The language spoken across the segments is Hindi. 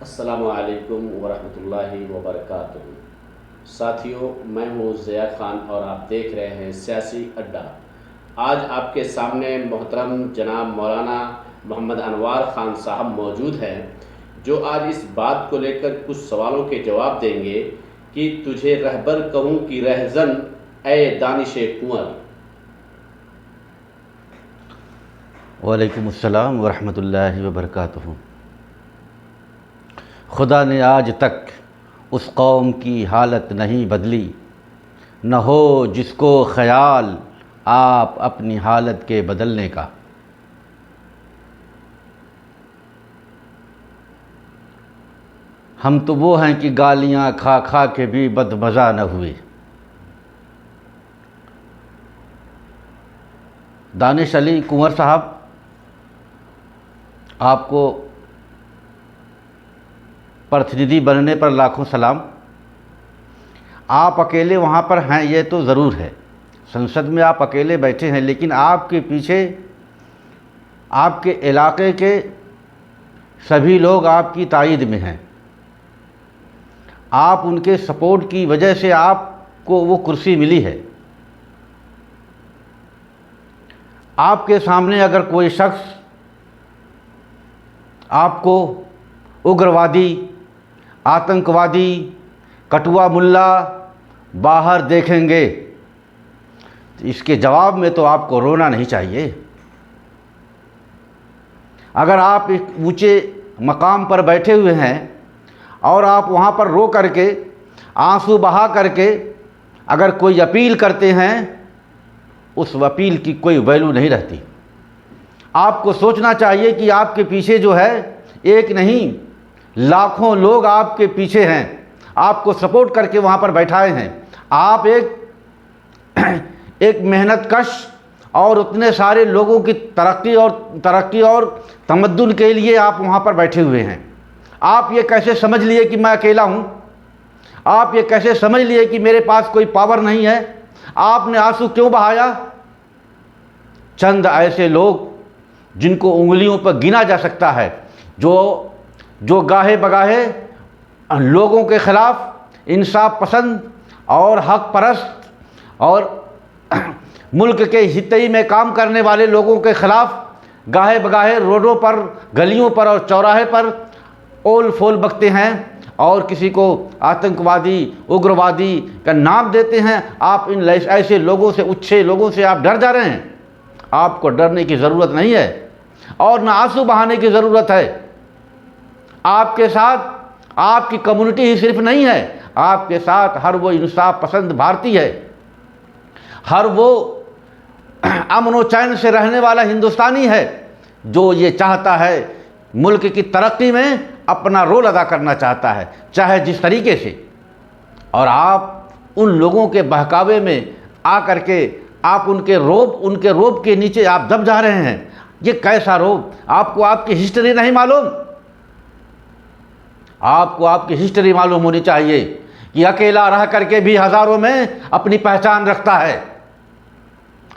अस्सलामु अलैकुम वरहमतुल्लाहि वबरकातुहू। साथियों, मैं हूँ ज़िया खान और आप देख रहे हैं सियासी अड्डा। आज आपके सामने मोहतरम जनाब मौलाना मोहम्मद अनवार ख़ान साहब मौजूद हैं, जो आज इस बात को लेकर कुछ सवालों के जवाब देंगे कि तुझे रहबर कहूँ कि रहज़न ए दानिशे कुंवर। वालेकुम अस्सलाम वरहमतुल्लाहि वबरकातुहू। खुदा ने आज तक उस कौम की हालत नहीं बदली, न हो जिसको ख़याल आप अपनी हालत के बदलने का। हम तो वो हैं कि गालियाँ खा खा के भी बदमज़ा न हुए। दानिश अली कुंवर साहब, आपको प्रतिनिधि बनने पर लाखों सलाम। आप अकेले वहाँ पर हैं ये तो ज़रूर है, संसद में आप अकेले बैठे हैं, लेकिन आपके पीछे आपके इलाके के सभी लोग आपकी तायीद में हैं। आप उनके सपोर्ट की वजह से आपको वो कुर्सी मिली है। आपके सामने अगर कोई शख्स आपको उग्रवादी, आतंकवादी, कटुआ मुल्ला बाहर देखेंगे तो इसके जवाब में तो आपको रोना नहीं चाहिए। अगर आप एक ऊंचे मकाम पर बैठे हुए हैं और आप वहाँ पर रो करके, आंसू बहा करके अगर कोई अपील करते हैं, उस अपील की कोई वैल्यू नहीं रहती। आपको सोचना चाहिए कि आपके पीछे जो है एक नहीं लाखों लोग आपके पीछे हैं, आपको सपोर्ट करके वहाँ पर बैठाए हैं। आप एक मेहनतकश और उतने सारे लोगों की तरक्की और तमद्दुन के लिए आप वहाँ पर बैठे हुए हैं। आप ये कैसे समझ लिए कि मैं अकेला हूँ? आप ये कैसे समझ लिए कि मेरे पास कोई पावर नहीं है? आपने आंसू क्यों बहाया? चंद ऐसे लोग जिनको उंगलियों पर गिना जा सकता है, जो गाहे बगाहे लोगों के ख़िलाफ़ इंसाफ पसंद और हक परस्त और मुल्क के हितई में काम करने वाले लोगों के ख़िलाफ़ गाहे बगाहे रोडों पर, गलियों पर और चौराहे पर ओल फोल बकते हैं और किसी को आतंकवादी, उग्रवादी का नाम देते हैं। आप इन ऐसे लोगों से, उच्छे लोगों से आप डर जा रहे हैं। आपको डरने की ज़रूरत नहीं है और ना आंसू बहाने की ज़रूरत है। आपके साथ आपकी कम्युनिटी ही सिर्फ नहीं है, आपके साथ हर वो इंसाफ पसंद भारतीय है, हर वो अमन व चैन से रहने वाला हिंदुस्तानी है, जो ये चाहता है मुल्क की तरक्की में अपना रोल अदा करना चाहता है, चाहे जिस तरीके से। और आप उन लोगों के बहकावे में आकर के आप उनके रोब के नीचे आप दब जा रहे हैं। ये कैसा रोब? आपको आपकी हिस्ट्री नहीं मालूम? आपको आपकी हिस्ट्री मालूम होनी चाहिए कि अकेला रह करके भी हज़ारों में अपनी पहचान रखता है।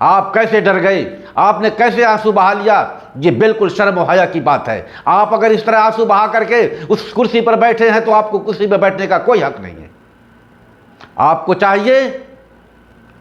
आप कैसे डर गए? आपने कैसे आंसू बहा लिया? ये बिल्कुल शर्म और हया की बात है। आप अगर इस तरह आंसू बहा करके उस कुर्सी पर बैठे हैं तो आपको कुर्सी पर बैठने का कोई हक नहीं है।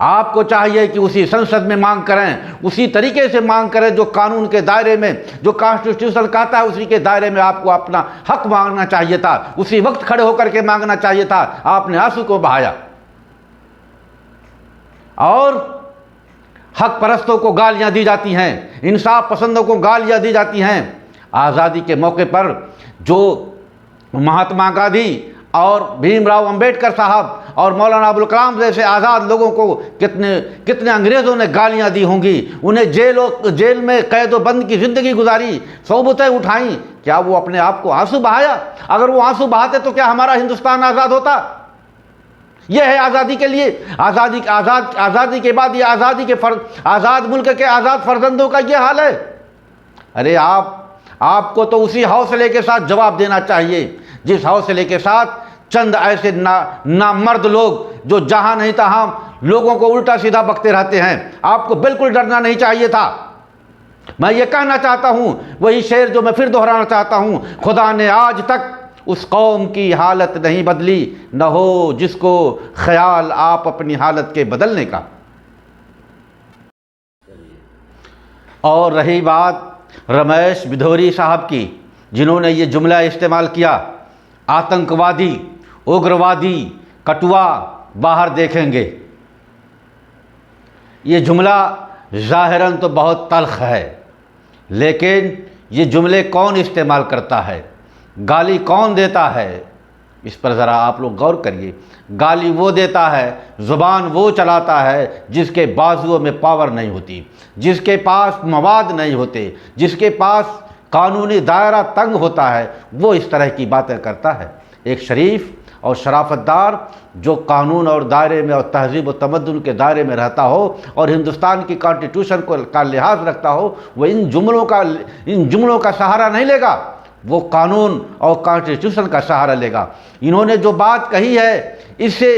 आपको चाहिए कि उसी संसद में मांग करें, उसी तरीके से मांग करें जो कानून के दायरे में, जो कॉन्स्टिट्यूशन कहता है उसी के दायरे में आपको अपना हक मांगना चाहिए था। उसी वक्त खड़े होकर के मांगना चाहिए था। आपने आंसू को बहाया और हक परस्तों को गालियां दी जाती हैं, इंसाफ पसंदों को गालियां दी जाती हैं। आज़ादी के मौके पर जो महात्मा गांधी और भीमराव अंबेडकर साहब और मौलाना अबुल कलाम जैसे आज़ाद लोगों को कितने अंग्रेज़ों ने गालियां दी होंगी, उन्हें जेल में कैद व बंद की ज़िंदगी गुजारी, सोबतें उठाई। क्या वो अपने आप को आंसू बहाया? अगर वो आंसू बहाते तो क्या हमारा हिंदुस्तान आज़ाद होता? यह है आज़ादी के लिए, आज़ादी के बाद ये आज़ाद मुल्क के आज़ाद फर्जंदों का ये हाल है। अरे आपको तो उसी हौसले के साथ जवाब देना चाहिए जिस हौसले के साथ चंद ऐसे नामर्द लोग जो जहां नहीं तहां लोगों को उल्टा सीधा बकते रहते हैं। आपको बिल्कुल डरना नहीं चाहिए था। मैं ये कहना चाहता हूँ, वही शेर जो मैं फिर दोहराना चाहता हूँ, खुदा ने आज तक उस कौम की हालत नहीं बदली, न हो जिसको ख्याल आप अपनी हालत के बदलने का। और रही बात रमेश भिदोरी साहब की, जिन्होंने ये जुमला इस्तेमाल किया, आतंकवादी, उग्रवादी, कटुआ बाहर देखेंगे, ये जुमला ज़ाहिरन तो बहुत तल्ख़ है, लेकिन ये जुमले कौन इस्तेमाल करता है, गाली कौन देता है, इस पर ज़रा आप लोग गौर करिए। गाली वो देता है, ज़ुबान वो चलाता है जिसके बाजुओं में पावर नहीं होती, जिसके पास मवाद नहीं होते, जिसके पास कानूनी दायरा तंग होता है, वो इस तरह की बातें करता है। एक शरीफ और शराफतदार जो कानून और दायरे में और तहज़ीब व तमद्दुन के दायरे में रहता हो और हिंदुस्तान की कॉन्स्टिट्यूशन को का लिहाज रखता हो, वो इन जुमलों का सहारा नहीं लेगा, वो कानून और कॉन्स्टिट्यूशन का सहारा लेगा। इन्होंने जो बात कही है, इससे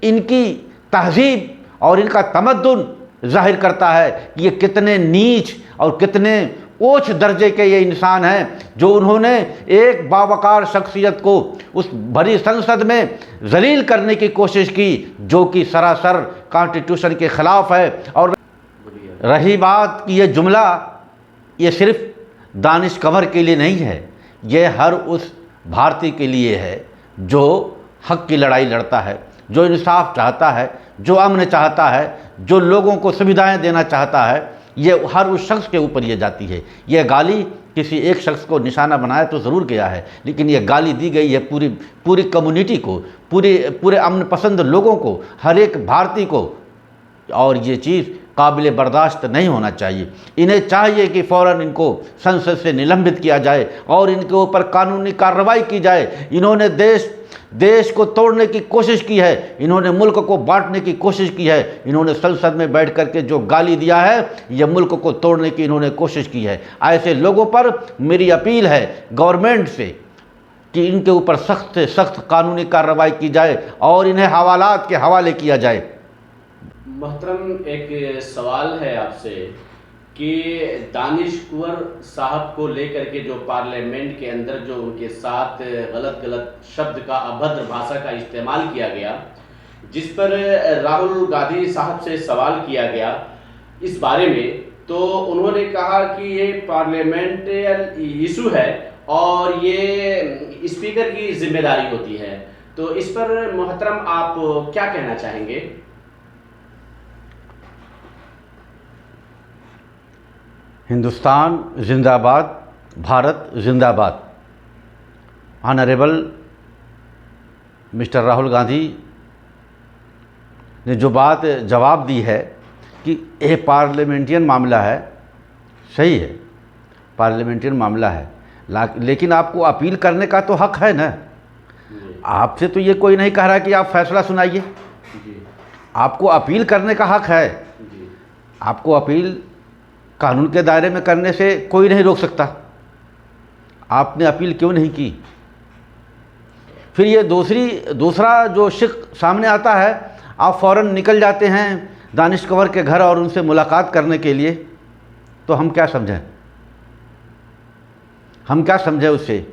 इनकी तहज़ीब और इनका तमद्दुन ज़ाहिर करता है कि ये कितने नीच और कितने ओछ दर्जे के ये इंसान हैं, जो उन्होंने एक बावकार शख्सियत को उस भरी संसद में जलील करने की कोशिश की, जो कि सरासर कॉन्स्टिट्यूशन के ख़िलाफ़ है। और रही बात कि ये जुमला ये सिर्फ़ दानिश कंवर के लिए नहीं है, ये हर उस भारतीय के लिए है जो हक़ की लड़ाई लड़ता है, जो इंसाफ चाहता है, जो अमन चाहता है, जो लोगों को सुविधाएं देना चाहता है। ये हर उस शख्स के ऊपर ये जाती है। ये गाली किसी एक शख्स को निशाना बनाया तो ज़रूर गया है, लेकिन ये गाली दी गई है पूरी कम्युनिटी को, पूरे अमन पसंद लोगों को, हर एक भारतीय को। और ये चीज़ काबिल बर्दाश्त नहीं होना चाहिए। इन्हें चाहिए कि फ़ौरन इनको संसद से निलंबित किया जाए और इनके ऊपर कानूनी कार्रवाई की जाए। इन्होंने देश को तोड़ने की कोशिश की है, इन्होंने मुल्क को बांटने की कोशिश की है, इन्होंने संसद में बैठ कर के जो गाली दिया है, ये मुल्क को तोड़ने की इन्होंने कोशिश की है। ऐसे लोगों पर मेरी अपील है गवर्नमेंट से कि इनके ऊपर सख्त से सख्त कानूनी कार्रवाई की जाए और इन्हें हवालात के हवाले किया जाए। मोहतरम, एक सवाल है आपसे कि दानिश कुंवर साहब को लेकर के जो पार्लियामेंट के अंदर जो उनके साथ गलत शब्द का, अभद्र भाषा का इस्तेमाल किया गया, जिस पर राहुल गांधी साहब से सवाल किया गया इस बारे में, तो उन्होंने कहा कि ये पार्लियामेंटल इशू है और ये स्पीकर की जिम्मेदारी होती है। तो इस पर मोहतरम आप क्या कहना चाहेंगे? हिंदुस्तान जिंदाबाद, भारत जिंदाबाद। ऑनरेबल मिस्टर राहुल गांधी ने जो बात जवाब दी है कि ये पार्लियामेंटियन मामला है, सही है, पार्लियामेंटियन मामला है, लेकिन आपको अपील करने का तो हक है ना। आपसे तो ये कोई नहीं कह रहा कि आप फैसला सुनाइए, आपको अपील करने का हक है। आपको अपील कानून के दायरे में करने से कोई नहीं रोक सकता। आपने अपील क्यों नहीं की? फिर ये दूसरा जो शिक सामने आता है, आप फ़ौरन निकल जाते हैं दानिश कंवर के घर और उनसे मुलाकात करने के लिए। तो हम क्या समझें? हम क्या समझें उससे?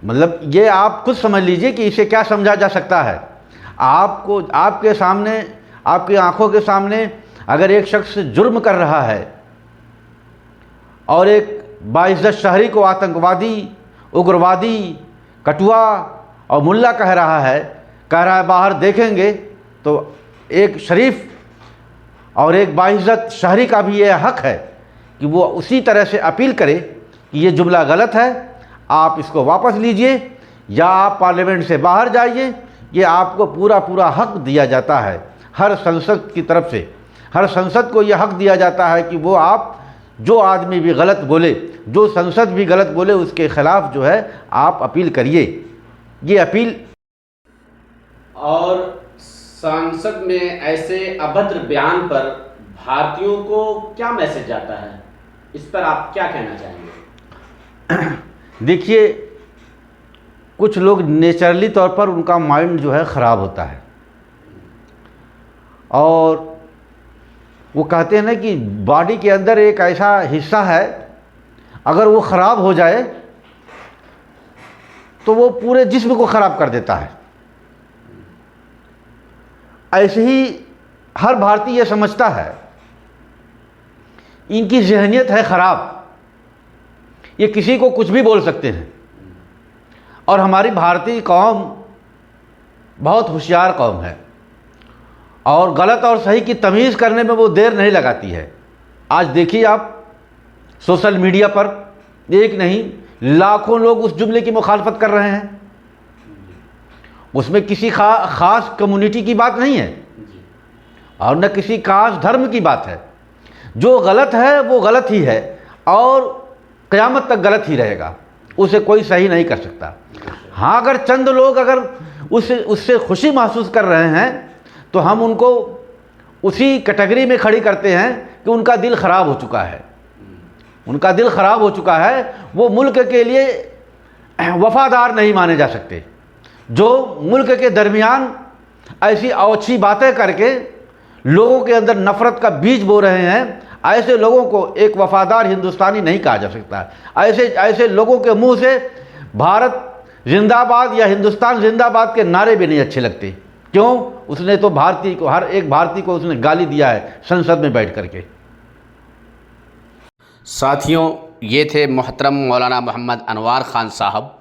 मतलब ये आप खुद समझ लीजिए कि इसे क्या समझा जा सकता है। आपको, आपके सामने, आपकी आंखों के सामने अगर एक शख्स जुर्म कर रहा है और एक बाइज्जत शहरी को आतंकवादी, उग्रवादी, कटुआ और मुल्ला कह रहा है बाहर देखेंगे, तो एक शरीफ और एक बाइज्जत शहरी का भी ये हक है कि वो उसी तरह से अपील करे कि ये जुमला गलत है, आप इसको वापस लीजिए या आप पार्लियामेंट से बाहर जाइए। ये आपको पूरा हक दिया जाता है हर संसद की तरफ से। हर संसद को यह हक दिया जाता है कि वो आप जो आदमी भी गलत बोले, जो संसद भी गलत बोले, उसके ख़िलाफ़ जो है आप अपील करिए। ये अपील। और संसद में ऐसे अभद्र बयान पर भारतीयों को क्या मैसेज जाता है, इस पर आप क्या कहना चाहेंगे? देखिए, कुछ लोग नेचुरली तौर पर उनका माइंड जो है ख़राब होता है और वो कहते हैं ना कि बॉडी के अंदर एक ऐसा हिस्सा है अगर वो ख़राब हो जाए तो वो पूरे जिस्म को ख़राब कर देता है। ऐसे ही हर भारतीय ये समझता है, इनकी ज़हनियत है ख़राब, ये किसी को कुछ भी बोल सकते हैं। और हमारी भारतीय कौम बहुत होशियार कौम है और गलत और सही की तमीज़ करने में वो देर नहीं लगाती है। आज देखिए आप सोशल मीडिया पर एक नहीं लाखों लोग उस जुमले की मुखालफत कर रहे हैं। उसमें किसी ख़ास कम्युनिटी की बात नहीं है और न किसी खास धर्म की बात है। जो गलत है वो गलत ही है और क़यामत तक गलत ही रहेगा, उसे कोई सही नहीं कर सकता। हाँ, अगर चंद लोग अगर उससे खुशी महसूस कर रहे हैं तो हम उनको उसी कैटेगरी में खड़ी करते हैं कि उनका दिल ख़राब हो चुका है, उनका दिल ख़राब हो चुका है, वो मुल्क के लिए वफ़ादार नहीं माने जा सकते। जो मुल्क के दरमियान ऐसी अच्छी बातें करके लोगों के अंदर नफ़रत का बीज बो रहे हैं, ऐसे लोगों को एक वफ़ादार हिंदुस्तानी नहीं कहा जा सकता। ऐसे लोगों के मुंह से भारत जिंदाबाद या हिंदुस्तान जिंदाबाद के नारे भी नहीं अच्छे लगते। क्यों? उसने तो भारतीय को, हर एक भारतीय को उसने गाली दिया है संसद में बैठ करके। साथियों, ये थे मोहतरम मौलाना मोहम्मद अनवार ख़ान साहब,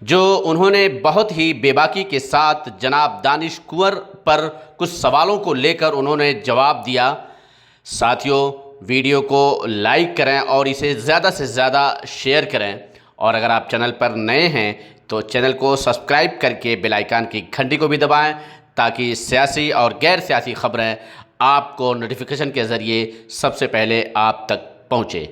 जो उन्होंने बहुत ही बेबाकी के साथ जनाब दानिश कुंवर पर कुछ सवालों को लेकर उन्होंने जवाब दिया। साथियों, वीडियो को लाइक करें और इसे ज़्यादा से ज़्यादा शेयर करें और अगर आप चैनल पर नए हैं तो चैनल को सब्सक्राइब करके बेल आइकन की घंटी को भी दबाएं ताकि सियासी और गैर सियासी खबरें आपको नोटिफिकेशन के ज़रिए सबसे पहले आप तक पहुँचे।